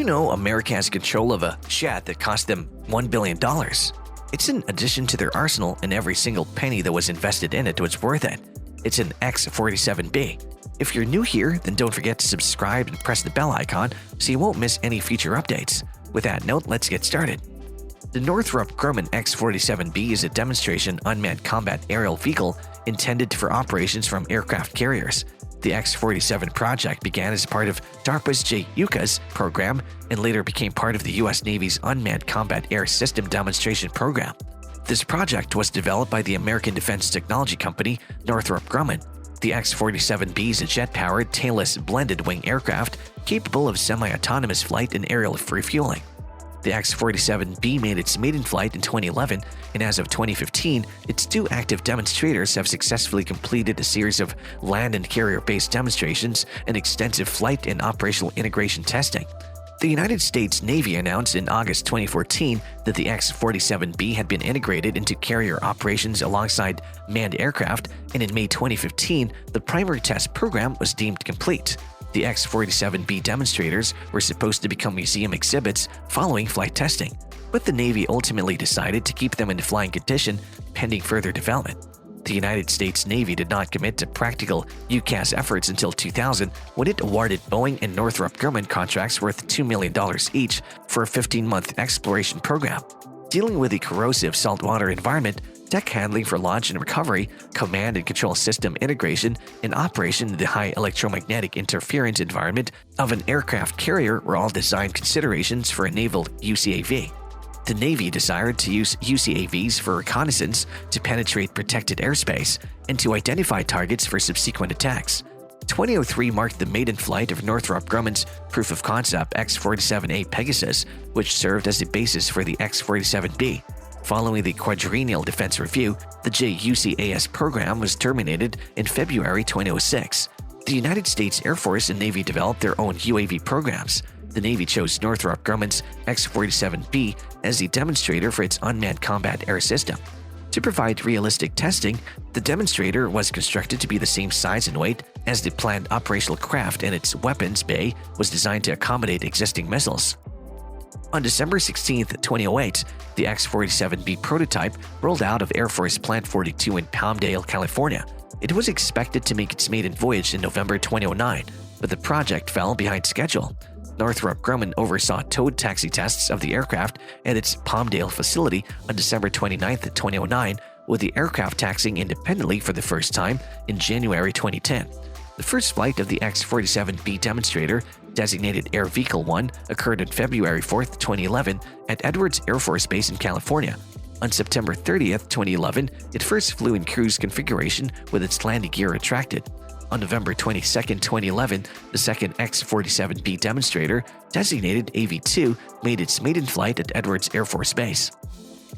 you know America has control of a jet that cost them $1 billion? It's in addition to their arsenal, and every single penny that was invested in it was worth it. It's an X-47B. If you're new here, then don't forget to subscribe and press the bell icon so you won't miss any future updates. With that note, let's get started. The Northrop Grumman X-47B is a demonstration unmanned combat aerial vehicle intended for operations from aircraft carriers. The X-47 project began as part of DARPA's J-UCAS program and later became part of the U.S. Navy's Unmanned Combat Air System Demonstration Program. This project was developed by the American defense technology company Northrop Grumman. The X-47B is a jet-powered, tailless, blended-wing aircraft capable of semi-autonomous flight and aerial refueling. The X-47B made its maiden flight in 2011, and as of 2015, its two active demonstrators have successfully completed a series of land and carrier-based demonstrations and extensive flight and operational integration testing. The United States Navy announced in August 2014 that the X-47B had been integrated into carrier operations alongside manned aircraft, and in May 2015, the primary test program was deemed complete. The X-47B demonstrators were supposed to become museum exhibits following flight testing, but the Navy ultimately decided to keep them in flying condition pending further development. The United States Navy did not commit to practical UCAS efforts until 2000 when it awarded Boeing and Northrop Grumman contracts worth $2 million each for a 15-month exploration program. Dealing with a corrosive saltwater environment, tech handling for launch and recovery, command and control system integration, and operation in the high electromagnetic interference environment of an aircraft carrier were all design considerations for a naval UCAV. The Navy desired to use UCAVs for reconnaissance, to penetrate protected airspace, and to identify targets for subsequent attacks. 2003 marked the maiden flight of Northrop Grumman's proof-of-concept X-47A Pegasus, which served as the basis for the X-47B. Following the quadrennial defense review, the J-UCAS program was terminated in February 2006. The United States Air Force and Navy developed their own UAV programs. The Navy chose Northrop Grumman's X-47B as the demonstrator for its unmanned combat air system. To provide realistic testing, the demonstrator was constructed to be the same size and weight as the planned operational craft, and its weapons bay was designed to accommodate existing missiles. On December 16, 2008, the X-47B prototype rolled out of Air Force Plant 42 in Palmdale, California. It was expected to make its maiden voyage in November 2009, but the project fell behind schedule. Northrop Grumman oversaw towed taxi tests of the aircraft at its Palmdale facility on December 29, 2009, with the aircraft taxiing independently for the first time in January 2010. The first flight of the X-47B demonstrator, designated Air Vehicle 1, occurred on February 4, 2011 at Edwards Air Force Base in California. On September 30, 2011, it first flew in cruise configuration with its landing gear retracted. On November 22, 2011, the second X-47B demonstrator, designated AV-2, made its maiden flight at Edwards Air Force Base.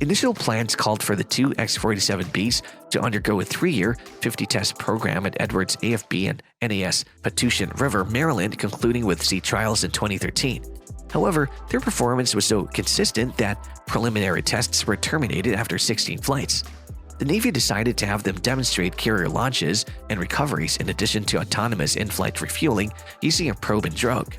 Initial plans called for the two X-47Bs to undergo a 3-year 50-test program at Edwards AFB and NAS Patuxent River, Maryland, concluding with sea trials in 2013. However, their performance was so consistent that preliminary tests were terminated after 16 flights. The Navy decided to have them demonstrate carrier launches and recoveries in addition to autonomous in-flight refueling using a probe and drogue.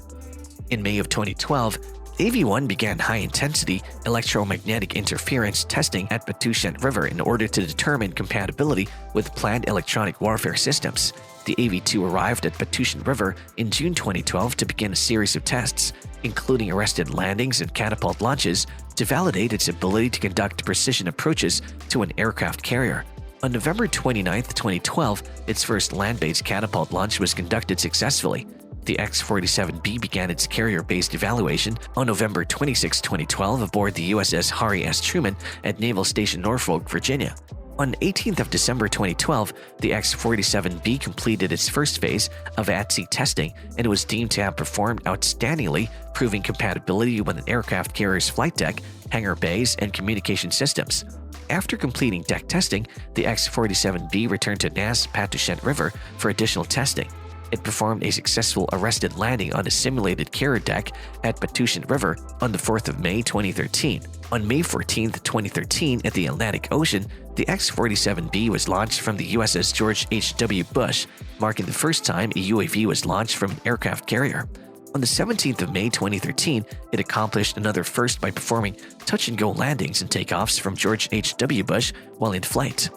In May of 2012, AV-1 began high-intensity electromagnetic interference testing at Patuxent River in order to determine compatibility with planned electronic warfare systems. The AV-2 arrived at Patuxent River in June 2012 to begin a series of tests, including arrested landings and catapult launches, to validate its ability to conduct precision approaches to an aircraft carrier. On November 29, 2012, its first land-based catapult launch was conducted successfully. The X-47B began its carrier-based evaluation on November 26, 2012 aboard the USS Harry S. Truman at Naval Station Norfolk, Virginia. On 18th of December 2012, the X-47B completed its first phase of at-sea testing and was deemed to have performed outstandingly, proving compatibility with an aircraft carrier's flight deck, hangar bays, and communication systems. After completing deck testing, the X-47B returned to NAS Patuxent River for additional testing. It performed a successful arrested landing on a simulated carrier deck at Patuxent River on the 4th of May 2013. On May 14, 2013, at the Atlantic Ocean, the X-47B was launched from the USS George H.W. Bush, marking the first time a UAV was launched from an aircraft carrier. On the 17th of May 2013, it accomplished another first by performing touch-and-go landings and takeoffs from George H.W. Bush while in flight.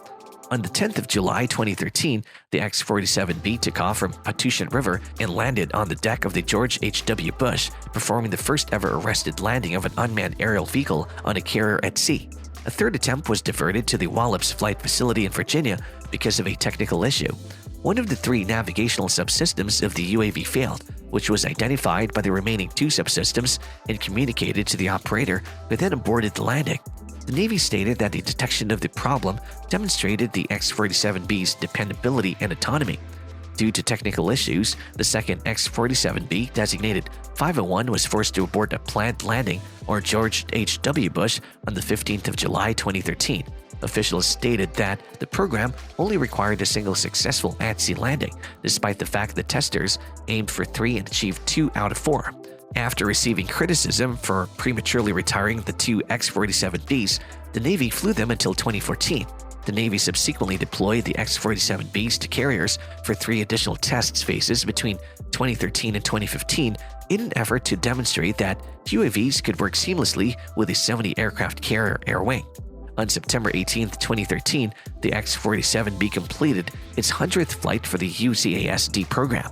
On the 10th of July 2013, the X-47B took off from Patuxent River and landed on the deck of the George H.W. Bush, performing the first ever arrested landing of an unmanned aerial vehicle on a carrier at sea. A third attempt was diverted to the Wallops Flight Facility in Virginia because of a technical issue. One of the 3 navigational subsystems of the UAV failed, which was identified by the remaining 2 subsystems and communicated to the operator, who then aborted the landing. The Navy stated that the detection of the problem demonstrated the X-47B's dependability and autonomy. Due to technical issues, the second X-47B, designated 501, was forced to abort a planned landing on George H.W. Bush on the 15th of July 2013. Officials stated that the program only required a single successful at-sea landing, despite the fact that testers aimed for 3 and achieved 2 out of 4. After receiving criticism for prematurely retiring the 2 X-47Bs, the Navy flew them until 2014. The Navy subsequently deployed the X-47Bs to carriers for 3 additional test phases between 2013 and 2015 in an effort to demonstrate that UAVs could work seamlessly with a 70-aircraft carrier air wing. On September 18, 2013, the X-47B completed its 100th flight for the UCAS-D program.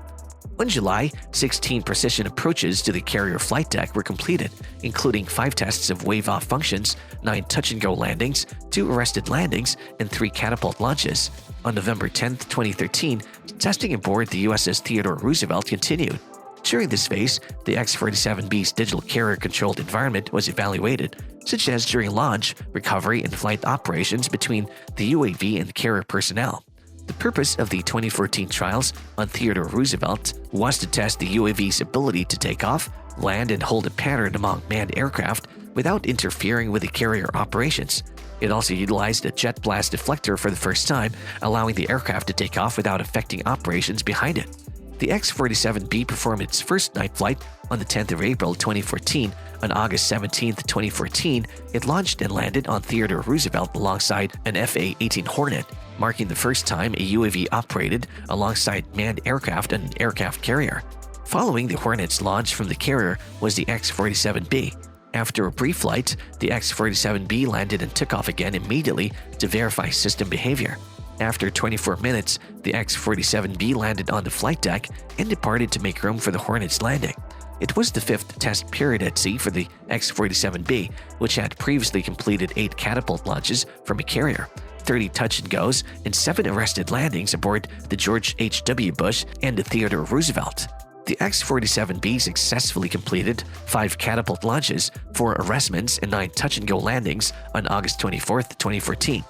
On July, 16 precision approaches to the carrier flight deck were completed, including 5 tests of wave-off functions, 9 touch-and-go landings, 2 arrested landings, and 3 catapult launches. On November 10, 2013, testing aboard the USS Theodore Roosevelt continued. During this phase, the X-47B's digital carrier-controlled environment was evaluated, such as during launch, recovery, and flight operations between the UAV and carrier personnel. The purpose of the 2014 trials on Theodore Roosevelt was to test the UAV's ability to take off, land, and hold a pattern among manned aircraft without interfering with the carrier operations. It also utilized a jet blast deflector for the first time, allowing the aircraft to take off without affecting operations behind it. The X-47B performed its first night flight on the 10th of April 2014. On August 17, 2014, it launched and landed on Theodore Roosevelt alongside an FA-18 Hornet, marking the first time a UAV operated alongside manned aircraft and an aircraft carrier. Following the Hornet's launch from the carrier was the X-47B. After a brief flight, the X-47B landed and took off again immediately to verify system behavior. After 24 minutes, the X-47B landed on the flight deck and departed to make room for the Hornet's landing. It was the 5th test period at sea for the X-47B, which had previously completed 8 catapult launches from a carrier, 30 touch-and-goes, and 7 arrested landings aboard the George H.W. Bush and the Theodore Roosevelt. The X-47B successfully completed 5 catapult launches, 4 arrestments, and 9 touch-and-go landings on August 24, 2014.